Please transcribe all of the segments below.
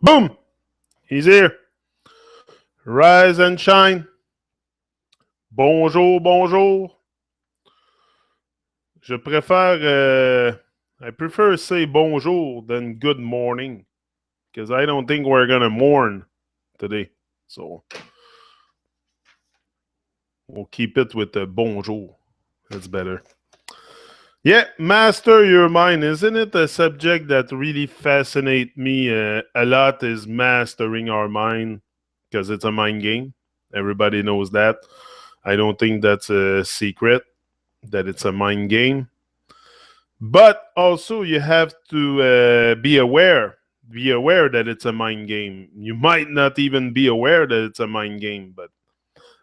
Boom! He's here. Rise and shine. Bonjour, bonjour. Je préfère, I prefer say bonjour than good morning because I don't think we're gonna mourn today. So we'll keep it with the bonjour. That's better. Yeah, master your mind. Isn't it a subject that really fascinates me a lot? Is mastering our mind because it's a mind game. Everybody knows that. I don't think that's a secret that it's a mind game. But also, you have to be aware. Be aware that it's a mind game. You might not even be aware that it's a mind game, but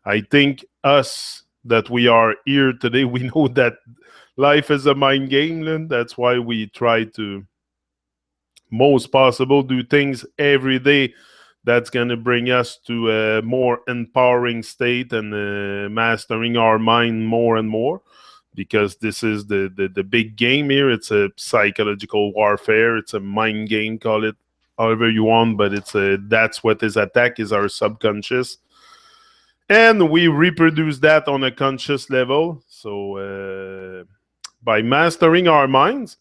I think us that we are here today, we know that life is a mind game, and that's why we try to most possible do things every day that's going to bring us to a more empowering state and mastering our mind more and more, because this is the big game here. It's a psychological warfare. It's a mind game, call it however you want, but that's what is attack is our subconscious, and we reproduce that on a conscious level. So by mastering our minds,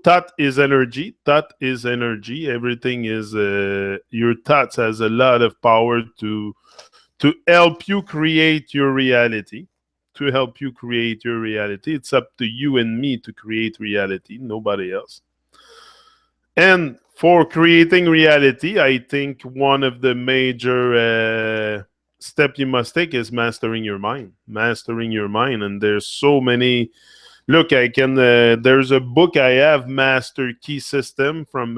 thought is energy. Thought is energy. Everything is your thoughts has a lot of power to help you create your reality. To help you create your reality, it's up to you and me to create reality. Nobody else. And for creating reality, I think one of the major step you must take is mastering your mind. Mastering your mind, and there's so many. Look, I can. There's a book I have, Master Key System, from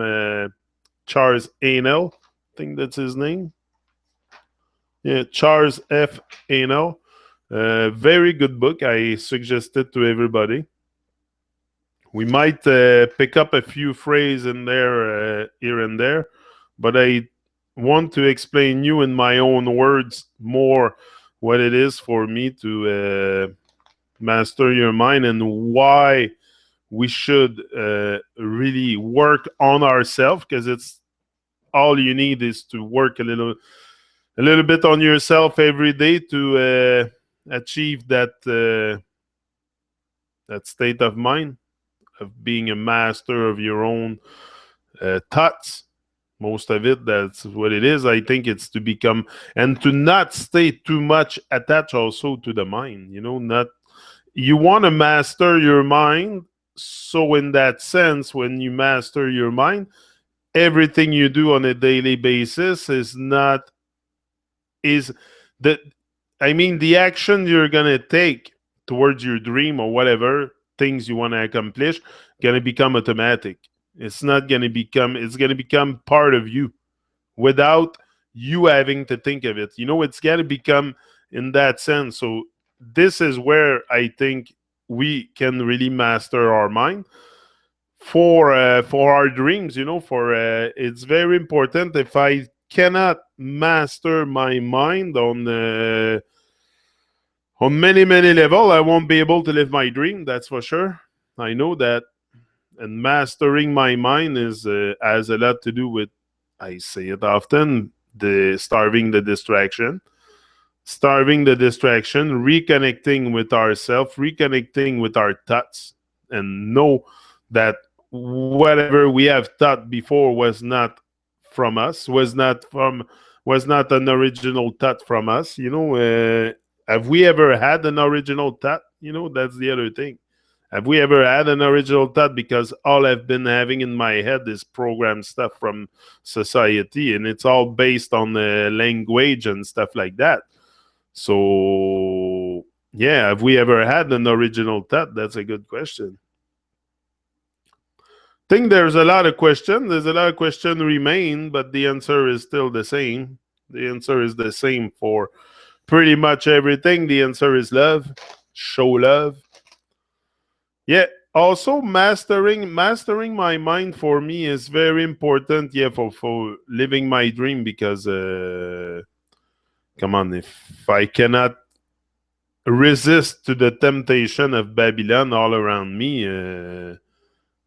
Charles Haanel. I think that's his name. Yeah, Charles F. Haanel. Very good book. I suggest it to everybody. We might pick up a few phrases in there, here and there, but I want to explain you in my own words more what it is for me to master your mind and why we should really work on ourselves, because it's all you need is to work a little bit on yourself every day to achieve that state of mind of being a master of your own thoughts. Most of it, that's what it is. I think it's to become and to not stay too much attached also to the mind. Not you want to master your mind. So in that sense, when you master your mind, everything you do on a daily basis is the I mean the action you're gonna take towards your dream or whatever things you want to accomplish gonna become automatic. It's gonna become part of you without you having to think of it. It's gonna become in that sense. So this is where I think we can really master our mind for our dreams. For it's very important. If I cannot master my mind on many level, I won't be able to live my dream. That's for sure. I know that. And mastering my mind is has a lot to do with, I say it often, the starving the distraction, reconnecting with ourselves, reconnecting with our thoughts, and know that whatever we have thought before was not from us, was not an original thought from us. Have we ever had an original thought? That's the other thing. Have we ever had an original thought? Because all I've been having in my head is program stuff from society, and it's all based on language and stuff like that. So, yeah, have we ever had an original thought? That's a good question. Think there's a lot of questions. There's a lot of questions remain, but the answer is still the same. The answer is the same for pretty much everything. The answer is love. Show love. Yeah. Also, mastering my mind for me is very important. Yeah, for living my dream, because come on, if I cannot resist to the temptation of Babylon all around me,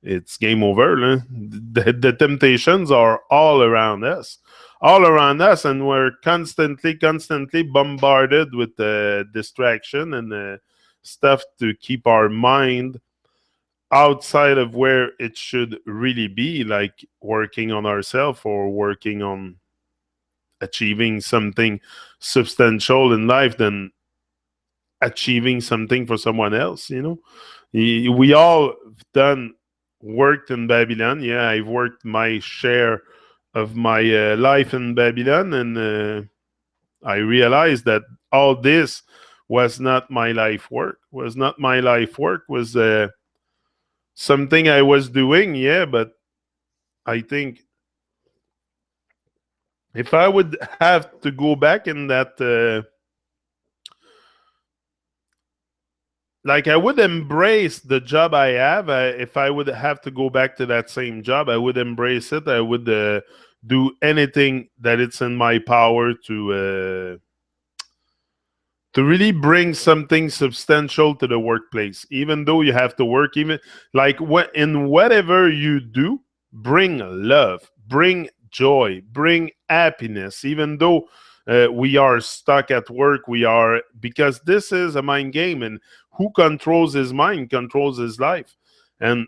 it's game over. Huh? The temptations are all around us, and we're constantly bombarded with distraction and stuff to keep our mind outside of where it should really be, like working on ourselves or working on achieving something substantial in life than achieving something for someone else. We all done worked in Babylon. Yeah, I've worked my share of my life in Babylon, and I realized that all this was not my life work. Was not my life work. Was something I was doing. Yeah, but I think if I would have to go back in that. Like I would embrace the job I have. If I would have to go back to that same job, I would embrace it. I would do anything that it's in my power to really bring something substantial to the workplace. Even though you have to work, even like what in whatever you do, bring love, bring joy, bring happiness. Even though we are stuck at work, we are, because this is a mind game, and who controls his mind controls his life. And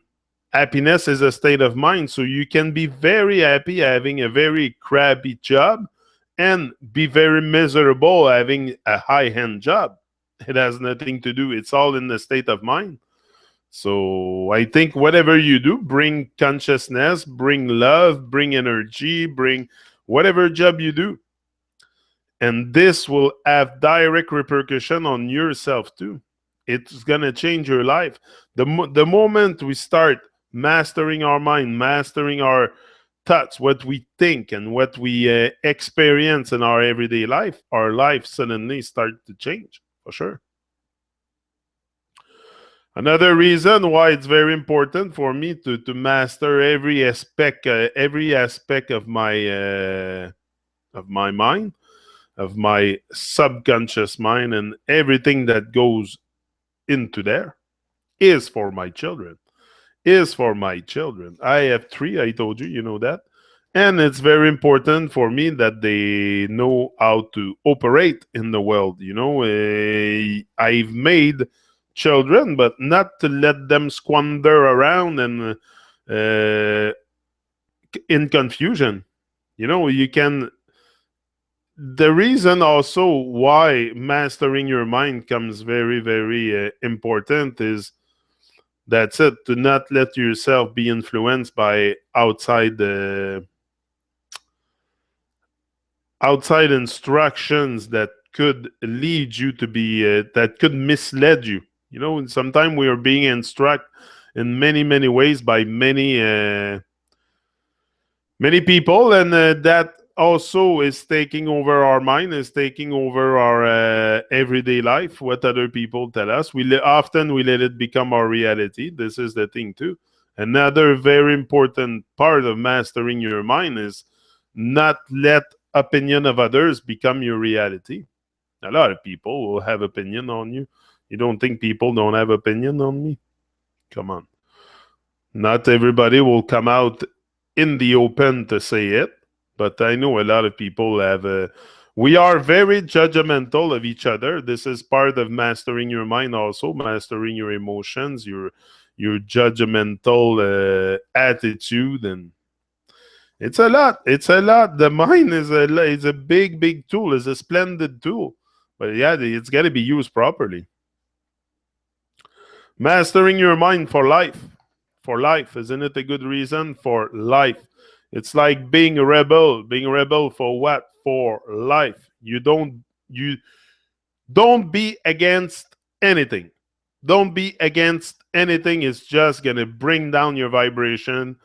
happiness is a state of mind, so you can be very happy having a very crappy job and be very miserable having a high end job. It has nothing to do. It's all in the state of mind. So I think whatever you do, bring consciousness, bring love, bring energy, bring whatever job you do. And this will have direct repercussion on yourself too. It's going to change your life. The moment we start mastering our mind, mastering our thoughts, what we think, and what we experience in our everyday life, our life suddenly start to change for sure. Another reason why it's very important for me to master every aspect of my mind, of my subconscious mind, and everything that goes into there is for my children. Is for my children. I have three. I told you, you know that. And it's very important for me that they know how to operate in the world. I've made children, but not to let them squander around and in confusion. You can. The reason also why mastering your mind comes very, very important is that's it, to not let yourself be influenced by outside instructions that could lead you to be that could mislead you. Sometimes we are being instructed in many ways by many people, and that also is taking over our mind, is taking over our everyday life. What other people tell us, often we let it become our reality. This is the thing too. Another very important part of mastering your mind is not let opinion of others become your reality. A lot of people will have opinion on you. You don't think people don't have opinion on me? Come on. Not everybody will come out in the open to say it, but I know a lot of people have. We are very judgmental of each other. This is part of mastering your mind, also mastering your emotions, your judgmental attitude, and it's a lot. It's a lot. The mind is a big tool. It's a splendid tool, but yeah, it's got to be used properly. Mastering your mind for life. For life. Isn't it a good reason? For life. It's like being a rebel. Being a rebel for what? For life. You don't be against anything. Don't be against anything. It's just gonna bring down your vibration.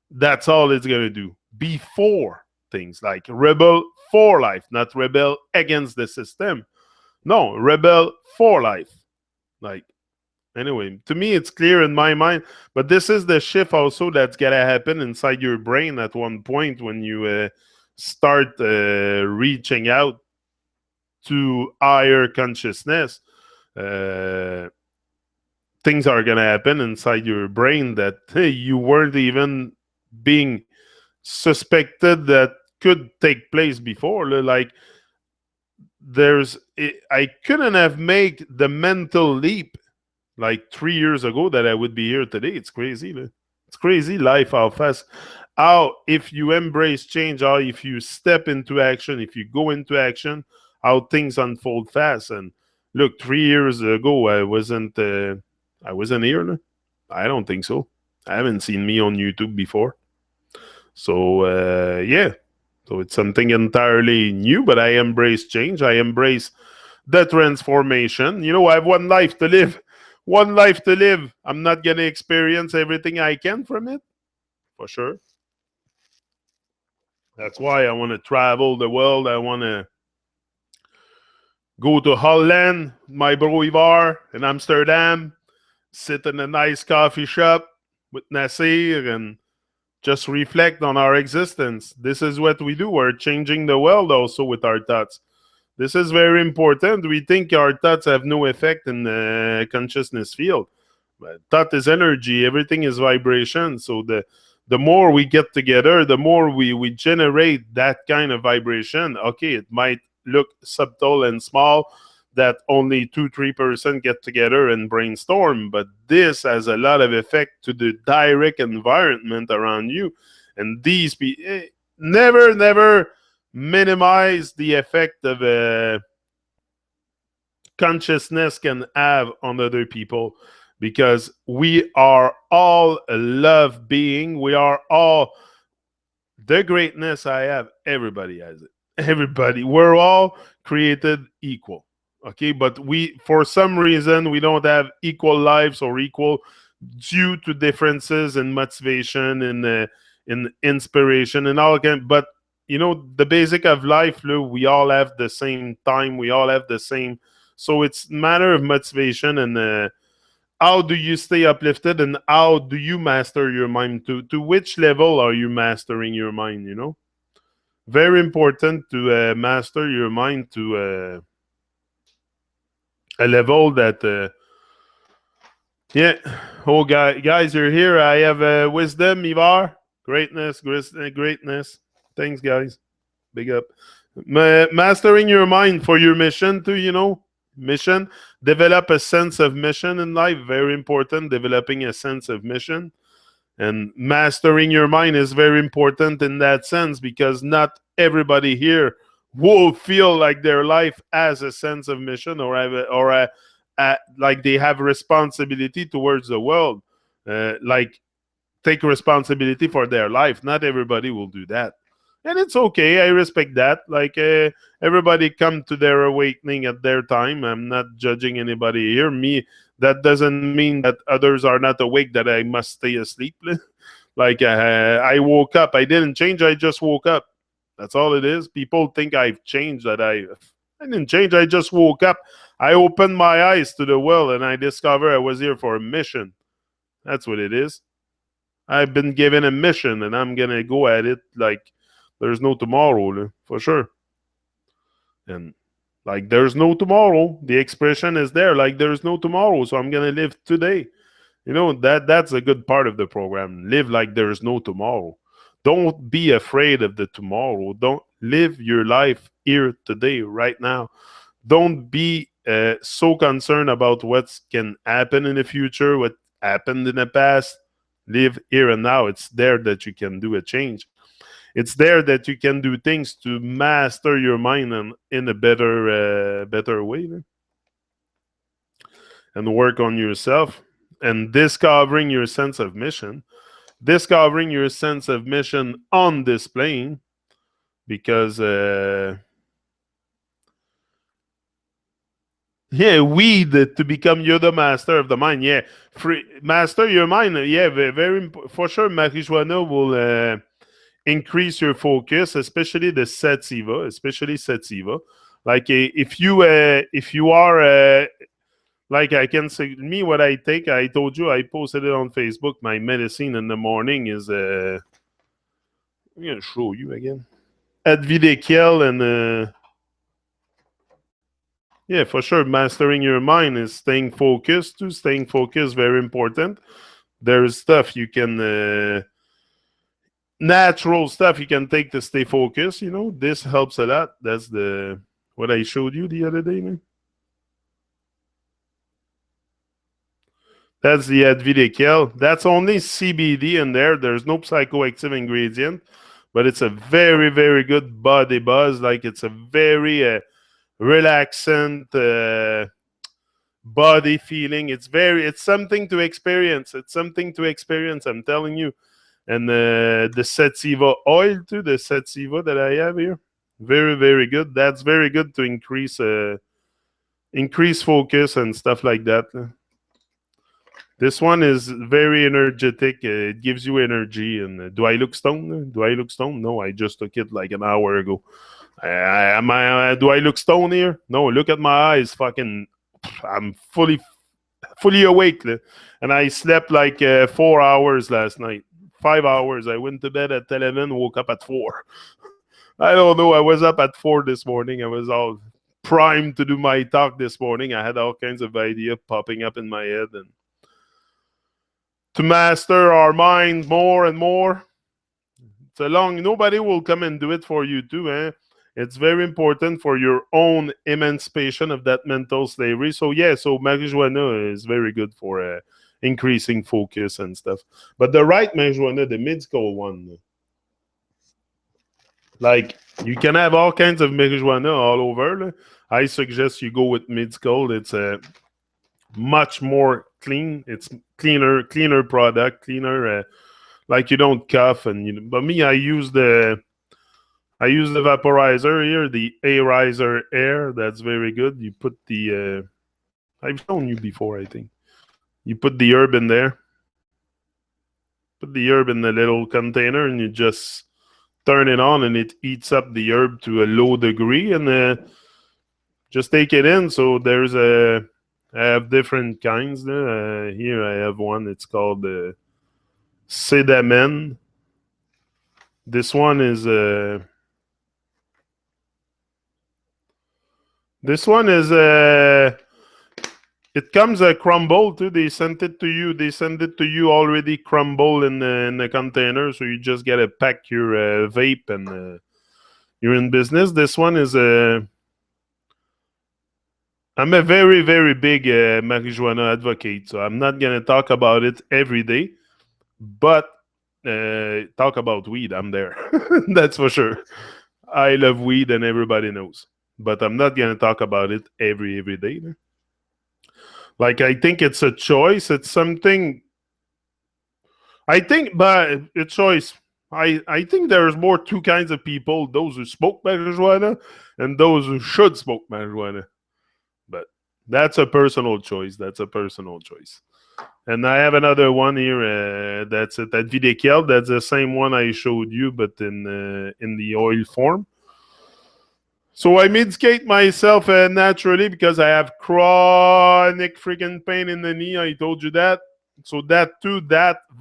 That's all it's gonna do. Be for things, like rebel for life, not rebel against the system. No, rebel for life. Like, anyway, to me, it's clear in my mind. But this is the shift also that's gonna happen inside your brain at one point when you start reaching out to higher consciousness. Uh, things are going to happen inside your brain that hey, you weren't even being suspected that could take place before. Like I couldn't have made the mental leap like 3 years ago that I would be here today. It's crazy. It's crazy life, how fast. How if you embrace change, how if you step into action, if you go into action, how things unfold fast. And look, 3 years ago, I wasn't here. No? I don't think so. I haven't seen me on YouTube before. So yeah, so it's something entirely new. But I embrace change. I embrace the transformation. I have one life to live. One life to live. I'm not gonna experience everything I can from it, for sure. That's why I want to travel the world. I want to go to Holland, my bro Ivar, in Amsterdam, sit in a nice coffee shop with Nasir and just reflect on our existence. This is what we do. We're changing the world also with our thoughts. This is very important. We think our thoughts have no effect in the consciousness field. But thought is energy. Everything is vibration. So the more we get together, the more we generate that kind of vibration. Okay, it might look subtle and small that only 2-3% get together and brainstorm, but this has a lot of effect to the direct environment around you. And never minimize the effect of consciousness can have on other people, because we are all a love being. We are all the greatness I have. Everybody has it. Everybody. We're all created equal. Okay, but for some reason, we don't have equal lives or equal due to differences in motivation and in inspiration and all kind. But the basic of life, Lou, we all have the same time. We all have the same. So it's a matter of motivation and how do you stay uplifted and how do you master your mind. To which level are you mastering your mind? Very important to master your mind to a level that yeah. Oh, guys, you're here. I have wisdom, Ivar, greatness. Thanks, guys. Big up. Mastering your mind for your mission too. Mission. Develop a sense of mission in life. Very important. Developing a sense of mission. And mastering your mind is very important in that sense, because not everybody here will feel like their life has a sense of mission or like they have responsibility towards the world, like take responsibility for their life. Not everybody will do that, and it's okay. I respect that. Like everybody come to their awakening at their time. I'm not judging anybody here. That doesn't mean that others are not awake, that I must stay asleep. Like I woke up. I didn't change. I just woke up. That's all it is. People think I've changed. That I didn't change. I just woke up. I opened my eyes to the world and I discovered I was here for a mission. That's what it is. I've been given a mission and I'm going to go at it like there's no tomorrow, for sure. And like there's no tomorrow. The expression is there, like there's no tomorrow. So I'm going to live today. That's a good part of the program. Live like there's no tomorrow. Don't be afraid of the tomorrow. Don't live your life here today, right now. Don't be so concerned about what can happen in the future, what happened in the past. Live here and now. It's there that you can do a change. It's there that you can do things to master your mind in a better way, and work on yourself and discovering your sense of mission. Discovering your sense of mission on this plane, because to become you're the master of the mind. Yeah, master your mind. Yeah, very for sure. Marijuana will increase your focus, especially the sativa, Like if you are like I can say me what I take. I told you I posted it on Facebook. My medicine in the morning is I'm gonna show you again. Advidekiel and Yeah, for sure. Mastering your mind is staying focused. Too, staying focused very important. There's stuff you can natural stuff you can take to stay focused. You know, this helps a lot. That's the what I showed you the other day, man. That's the Advidical. That's only CBD in there. There's no psychoactive ingredient, but it's a very, very good body buzz. Like it's a very relaxant body feeling. It's something to experience. It's something to experience. I'm telling you. And the sativa oil too, the sativa that I have here, very, very good. That's very good to increase focus and stuff like that. This one is very energetic. It gives you energy. And do I look stoned? Do I look stoned? No, I just took it like an hour ago. Do I look stoned here? No, look at my eyes. Fucking, I'm fully awake. And I slept like 4 hours last night. 5 hours. I went to bed at 11, woke up at 4. I don't know. I was up at 4 this morning. I was all primed to do my talk this morning. I had all kinds of ideas popping up in my head. And to master our minds more and more. It's a long, nobody will come and do it for you too, eh? It's very important for your own emancipation of that mental slavery. So yeah, so marijuana is very good for increasing focus and stuff. But the right marijuana, the mid-skull one, like you can have all kinds of marijuana all over. I suggest you go with mid-skull. It's a much more clean. It's cleaner product, cleaner. Like you don't cough but me, I use the vaporizer here, the Arizer Air. That's very good. You put the I've shown you before, I think. You put the herb in there. Put the herb in the little container, and you just turn it on, and it eats up the herb to a low degree, and just take it in. So I have different kinds. Here I have one. It's called Sedamen. This one is it comes a crumble too. They sent it to you. They send it to you already crumble in the container, so you just get to pack your vape and you're in business. This one is I'm a very, very big marijuana advocate, so I'm not gonna talk about it every day, but talk about weed. I'm there. That's for sure. I love weed, and everybody knows. But I'm not gonna talk about it every day. Like I think it's a choice. It's something. I think, but it's choice. I think there's more two kinds of people: those who smoke marijuana and those who should smoke marijuana. But that's a personal choice. That's a personal choice. And I have another one here. That's it at Videkel. That's the same one I showed you, but in the oil form. So I medicate myself naturally because I have chronic freaking pain in the knee. I told you that. So that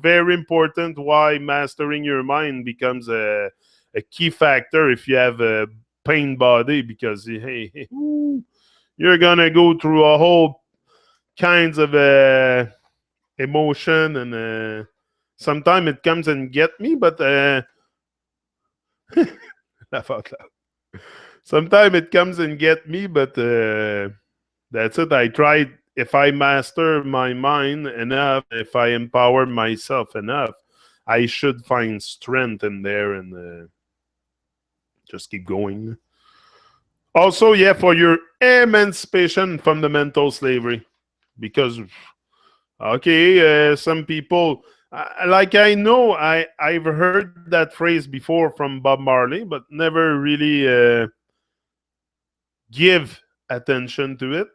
very important. Why mastering your mind becomes a key factor if you have a pain body, because hey, you're gonna go through a whole kinds of emotion, and sometimes it comes and get me, but laugh out loud. Sometimes it comes and get me, but that's it. I tried. If I master my mind enough, if I empower myself enough, I should find strength in there and just keep going. Also, yeah, for your emancipation from the mental slavery, because okay, some people like I know I've heard that phrase before from Bob Marley, but never really give attention to it.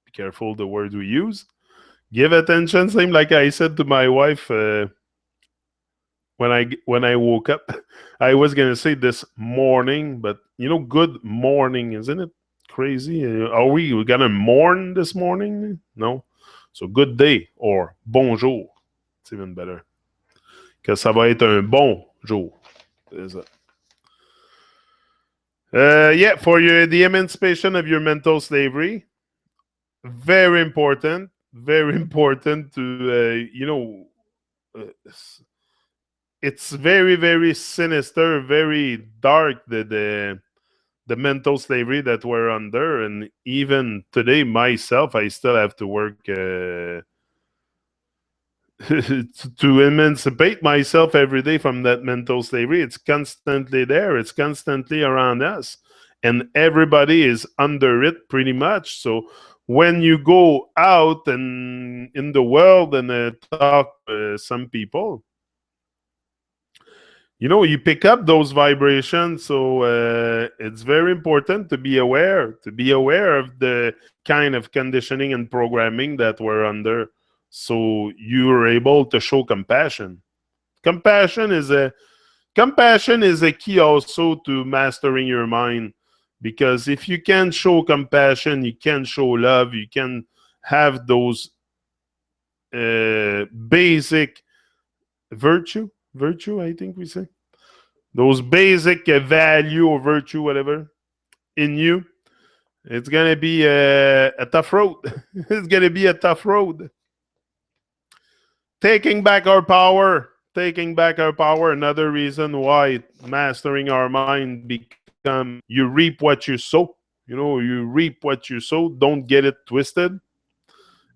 Be careful the words we use. Give attention. Same like I said to my wife when I woke up. I was gonna say this morning, but good morning, isn't it crazy? Are we gonna mourn this morning? No. So good day or bonjour. It's even better. Que ça va être un bon jour. C'est ça. Yeah, for the emancipation of your mental slavery, very important. Very important to uh, it's very very sinister, very dark the mental slavery that we're under, and even today myself, I still have to work to emancipate myself every day from that mental slavery. It's constantly there. It's constantly around us, and everybody is under it pretty much. So when you go out and in the world and talk to some people, you pick up those vibrations. So it's very important to be aware of the kind of conditioning and programming that we're under, so you're able to show compassion. Compassion is a key also to mastering your mind, because if you can show compassion, you can show love, you can have those basic virtue, I think we say, those basic value or virtue, whatever, in you. It's gonna be a tough road. It's gonna be a tough road. Taking back our power. Another reason why mastering our mind become, you reap what you sow. You reap what you sow. Don't get it twisted.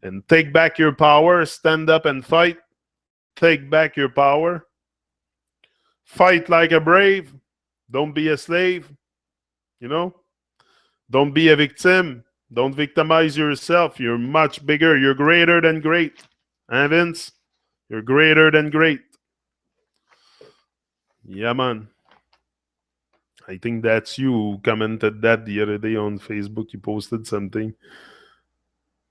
And take back your power. Stand up and fight. Take back your power. Fight like a brave. Don't be a slave. You know. Don't be a victim. Don't victimize yourself. You're much bigger. You're greater than great. Hein, Vince? You're greater than great. Yeah, man. I think that's you who commented that the other day on Facebook. You posted something.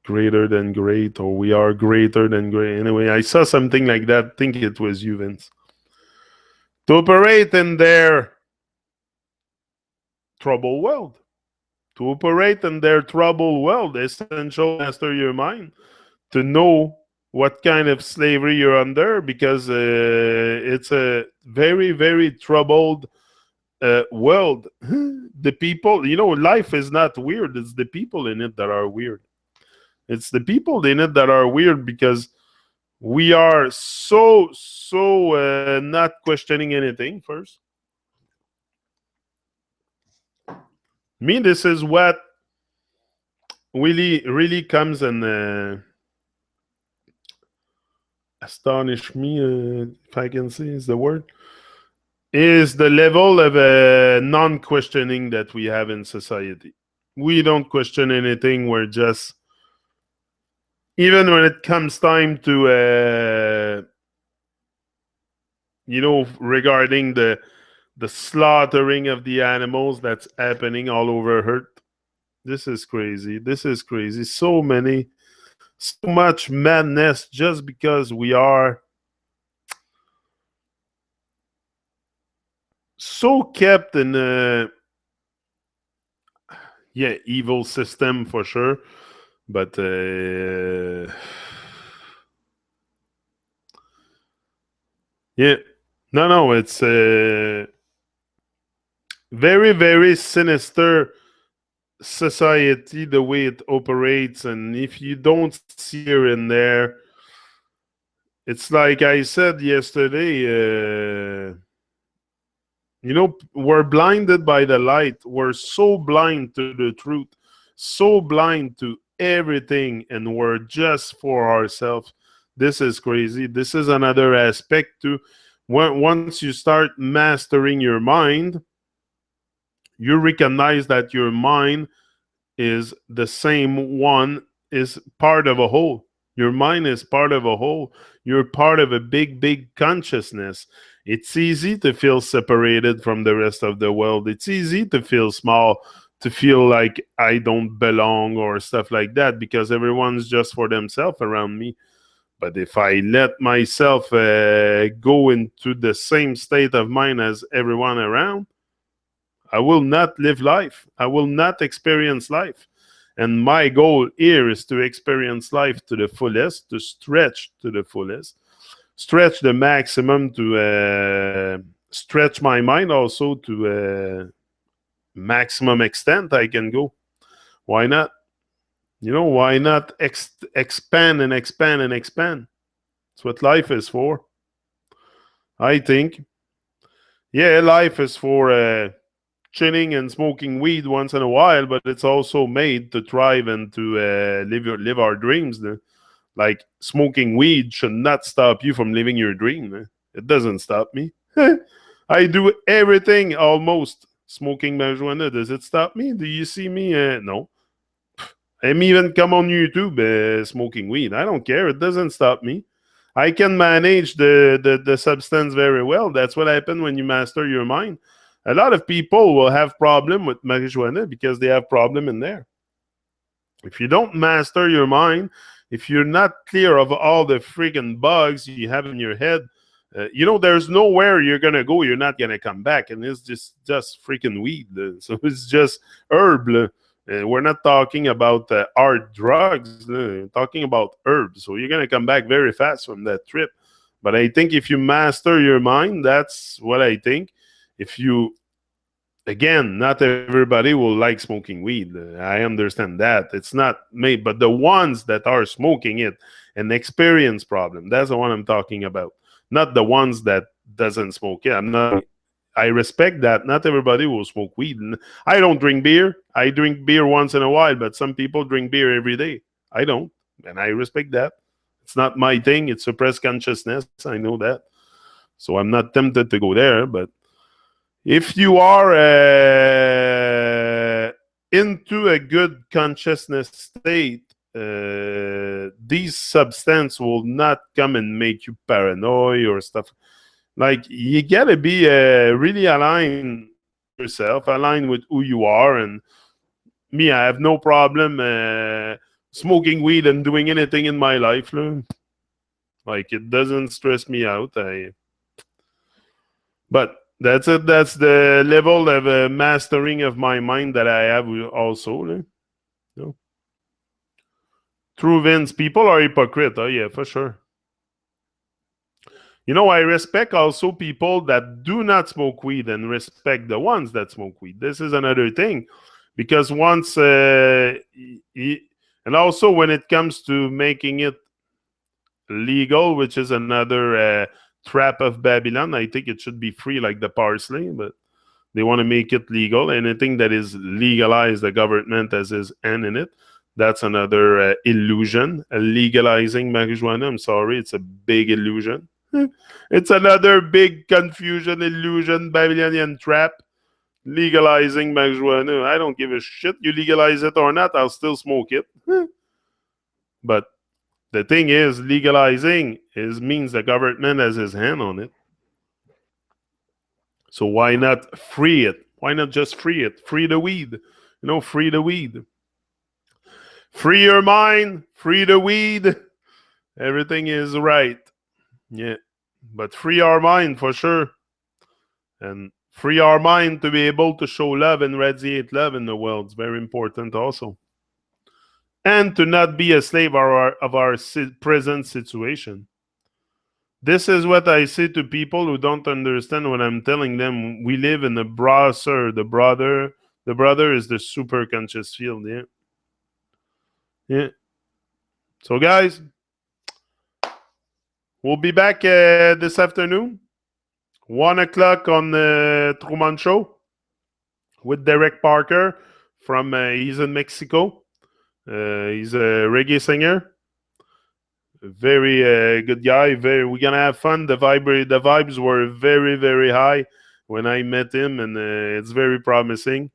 Greater than great, or we are greater than great. Anyway, I saw something like that. I think it was you, Vince. To operate in their troubled world. To operate in their troubled world, essential master your mind. To know what kind of slavery you're under, because it's a very, very troubled world. The people, life is not weird. It's the people in it that are weird. It's the people in it that are weird, because we are so not questioning anything first. Me, this is what really, really comes and astonish me, if I can say is the word, is the level of non-questioning that we have in society. We don't question anything. We're just, even when it comes time to, regarding the slaughtering of the animals that's happening all over Earth. This is crazy. This is crazy. So much madness just because we are so kept in a evil system for sure, but no, it's very very sinister society, the way it operates. And if you don't see here and there, it's like I said yesterday, we're blinded by the light. We're so blind to the truth, so blind to everything, and we're just for ourselves. This is crazy. This is another aspect too. Once you start mastering your mind, you recognize that your mind is the same one, is part of a whole. Your mind is part of a whole. You're part of a big, big consciousness. It's easy to feel separated from the rest of the world. It's easy to feel small, to feel like I don't belong or stuff like that, because everyone's just for themselves around me. But if I let myself go into the same state of mind as everyone around, I will not live life. I will not experience life. And my goal here is to experience life to the fullest, to stretch to the fullest, stretch the maximum, to stretch my mind also to maximum extent I can go. Why not? Why not expand and expand and expand? That's what life is for. I think. Yeah, life is for chilling and smoking weed once in a while, but it's also made to thrive and to live our dreams. Like smoking weed should not stop you from living your dream. It doesn't stop me. I do everything almost. Smoking marijuana, does it stop me? Do you see me? No. I'm even come on YouTube smoking weed. I don't care. It doesn't stop me. I can manage the substance very well. That's what happens when you master your mind. A lot of people will have problem with marijuana because they have problem in there. If you don't master your mind, if you're not clear of all the freaking bugs you have in your head, there's nowhere you're gonna go. You're not gonna come back, and it's just freaking weed. So it's just herb. We're not talking about hard drugs. Talking about herbs. So you're gonna come back very fast from that trip. But I think if you master your mind, that's what I think. If you Again, not everybody will like smoking weed. I understand that. It's not me, but the ones that are smoking it and experience problem, that's the one I'm talking about. Not the ones that doesn't smoke it. I respect that. Not everybody will smoke weed. I don't drink beer. I drink beer once in a while, but some people drink beer every day. I don't, and I respect that. It's not my thing. It's suppressed consciousness. I know that. So I'm not tempted to go there, but if you are into a good consciousness state, these substances will not come and make you paranoid or stuff. Like you gotta be really aligned with yourself, aligned with who you are. And me, I have no problem smoking weed and doing anything in my life. Like it doesn't stress me out. But that's it. That's the level of mastering of my mind that I have also. know. True Vince, people are hypocrite. Oh, yeah, for sure. I respect also people that do not smoke weed and respect the ones that smoke weed. This is another thing. Because once, and also when it comes to making it legal, which is another trap of Babylon, I think it should be free like the parsley, but they want to make it legal. Anything that is legalized, the government has his hand in it. That's another illusion. Legalizing marijuana, I'm sorry, it's a big illusion. It's another big confusion, illusion, Babylonian trap. Legalizing marijuana. I don't give a shit. You legalize it or not, I'll still smoke it. But the thing is, legalizing means the government has his hand on it. So why not free it? Why not just free it? Free the weed. Free the weed. Free your mind. Free the weed. Everything is right. Yeah. But free our mind for sure. And free our mind to be able to show love and radiate love in the world. It's very important also. And to not be a slave of our present situation. This is what I say to people who don't understand when I'm telling them we live in the browser. The brother is the super conscious field. Yeah. Yeah. So guys, we'll be back this afternoon, 1:00 on the Truman Show with Derek Parker from he's in Mexico. He's a reggae singer. Very good guy. We're gonna have fun. The vibes were very, very high when I met him, and it's very promising.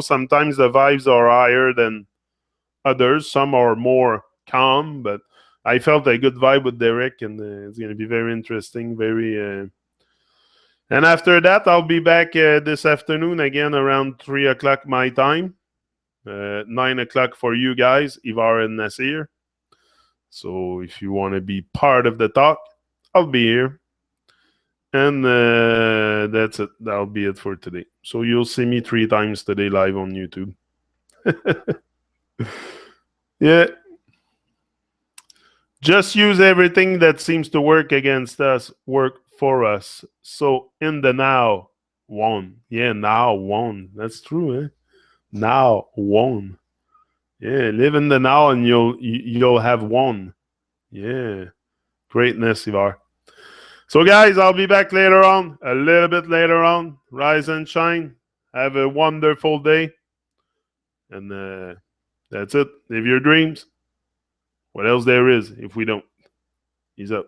Sometimes the vibes are higher than others. Some are more calm, but I felt a good vibe with Derek, and it's gonna be very interesting. And after that, I'll be back this afternoon again around 3:00 my time, 9:00 for you guys, Ivar and Nasir. So if you want to be part of the talk, I'll be here. And that's it. That'll be it for today. So you'll see me 3 times today live on YouTube. Yeah. Just use everything that seems to work against us, work for us. So in the now, Won. Yeah, now won. That's true, eh? Now won. Yeah, live in the now and you'll have won. Yeah. Greatness, Ivar. So guys, I'll be back later on, a little bit later on. Rise and shine. Have a wonderful day. And that's it. Live your dreams. What else there is if we don't? He's up.